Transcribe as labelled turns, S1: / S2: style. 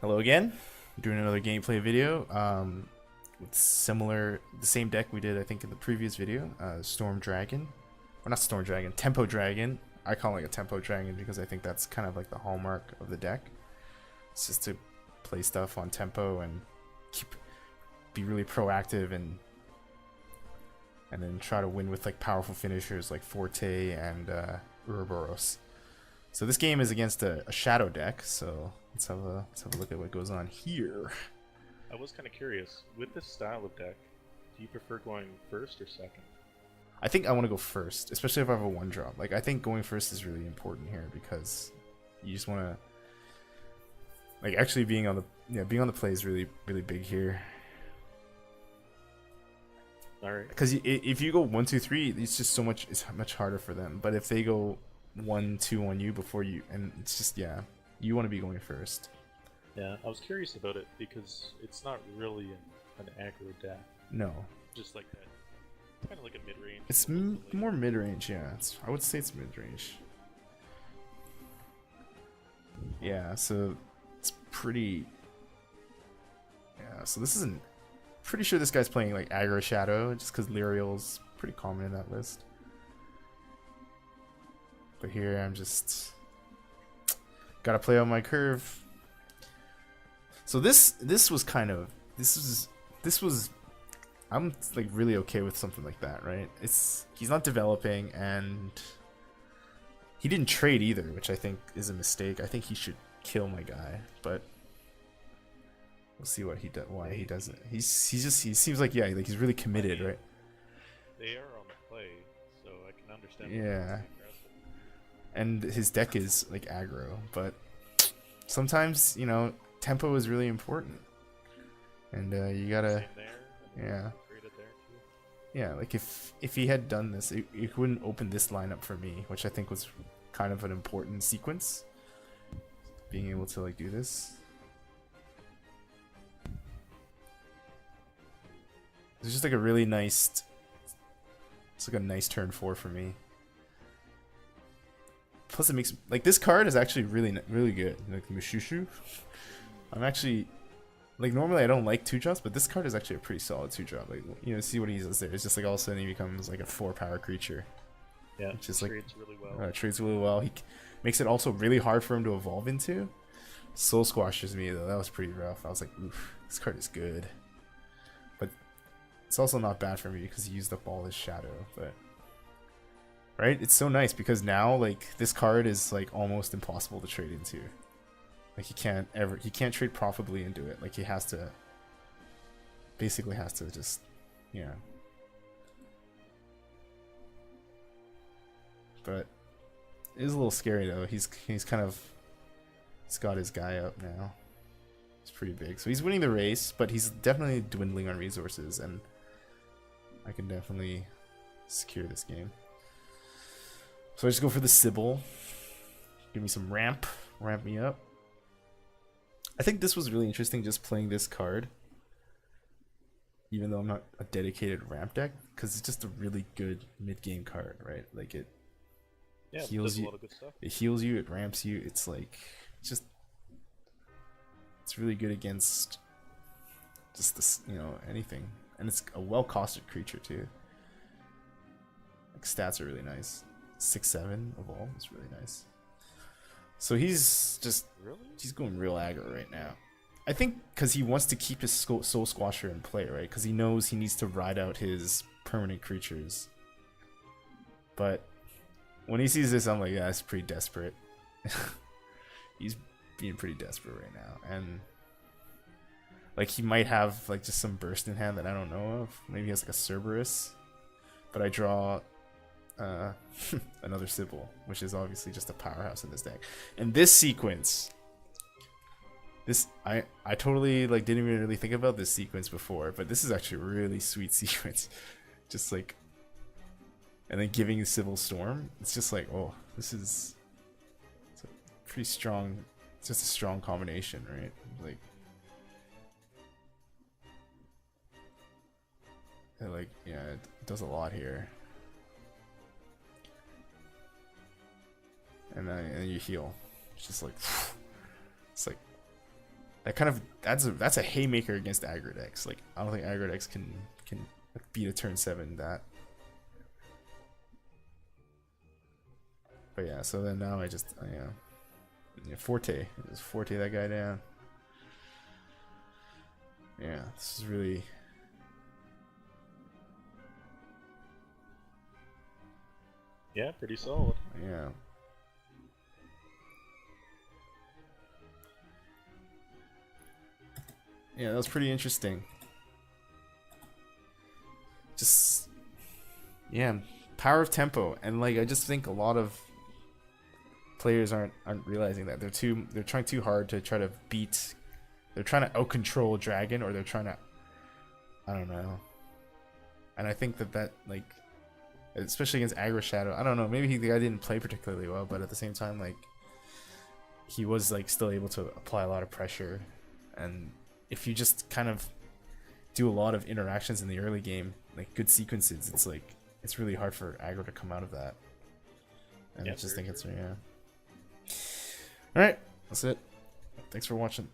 S1: Hello again. Doing another gameplay video. With the same deck we did, I think, in the previous video. Storm Dragon, or not Storm Dragon, Tempo Dragon. I call it like a Tempo Dragon because I think that's kind of like the hallmark of the deck. It's just to play stuff on tempo and be really proactive and then try to win with like powerful finishers like Forte and Ouroboros. So this game is against a shadow deck, so let's have a look at what goes on here.
S2: I was kind of curious, with this style of deck, do you prefer going first or second?
S1: I think I want to go first, especially if I have a one drop. Like I think going first is really important here because you just want to like actually being on the play is really big here.
S2: All right.
S1: Because if you go 1, 2, 3, it's much harder for them. But if they go 1, 2 on you before you, and it's just you want to be going first.
S2: Yeah, I was curious about it because it's not really an aggro deck.
S1: No.
S2: Just like that. It's kind of like a mid-range.
S1: It's more mid-range, yeah. I would say it's mid-range. Yeah, so it's pretty. Yeah, so this isn't. Pretty sure this guy's playing like aggro shadow, just because Lyriel's pretty common in that list. But here I'm just gotta play on my curve. So this was I'm like really okay with something like that, right? He's not developing and he didn't trade either, which I think is a mistake. I think he should kill my guy, but we'll see what he does. Why he doesn't? He seems like he's really committed, right?
S2: They are on the play, so I can understand.
S1: Yeah, and his deck is like aggro, but sometimes tempo is really important, and you gotta yeah. Like if he had done this, it wouldn't open this lineup for me, which I think was kind of an important sequence. Being able to like do this. It's just like a really nice. It's like a nice turn 4 for me. Plus, it makes like this card is actually really good. Like Mushushu, I'm actually like normally I don't like 2-drops, but this card is actually a pretty solid 2-drop. Like see what he does there. It's just like all of a sudden he becomes like a 4-power creature.
S2: Yeah,
S1: which is like
S2: trades really well.
S1: Trades really well. He makes it also really hard for him to evolve into. Soul Squashes me though. That was pretty rough. I was like, oof, this card is good. It's also not bad for me because he used up all his shadow, but right? It's so nice because now like this card is like almost impossible to trade into. Like he can't trade profitably into it. Like he basically has to just But it is a little scary though. He's got his guy up now. It's pretty big. So he's winning the race, but he's definitely dwindling on resources, and I can definitely secure this game. So I just go for the Sybil. Give me some ramp me up. I think this was really interesting just playing this card, even though I'm not a dedicated ramp deck, because it's just a really good mid-game card, right? Like it heals you. It heals you. It ramps you. It's like it's really good against just this, anything. And it's a well-costed creature too. Like stats are really nice. 6/7 evolve is really nice. So he's going real aggro right now. I think because he wants to keep his Soul Squasher in play, right? Because he knows he needs to ride out his permanent creatures. But when he sees this, I'm like, yeah, it's pretty desperate. He's being pretty desperate right now, and like he might have like just some burst in hand that I don't know of. Maybe he has like a Cerberus, but I draw another Sybil, which is obviously just a powerhouse in this deck. And this sequence, I totally like didn't even really think about this sequence before, but this is actually a really sweet sequence. Just like, and then giving Sybil Storm, it's just like, oh, it's a pretty strong. It's just a strong combination, right? Like it does a lot here. And then you heal. It's just like, it's like that kind of that's a haymaker against aggro decks. Like I don't think aggro decks can beat a turn 7 that. But yeah, so then now I just Forte, just Forte that guy down. Yeah, this is really.
S2: Yeah, pretty solid.
S1: Yeah. Yeah, that was pretty interesting. Just, yeah, power of tempo, and like I just think a lot of players aren't realizing that they're trying too hard to try to beat. They're trying to out control Dragon, or they're trying to, I don't know. And I think that like, especially against Aggro Shadow, I don't know. Maybe the guy didn't play particularly well, but at the same time, like, he was like still able to apply a lot of pressure, and if you just kind of do a lot of interactions in the early game, like good sequences, it's like it's really hard for aggro to come out of that. And
S2: yeah,
S1: I just think it's All right, that's it. Thanks for watching.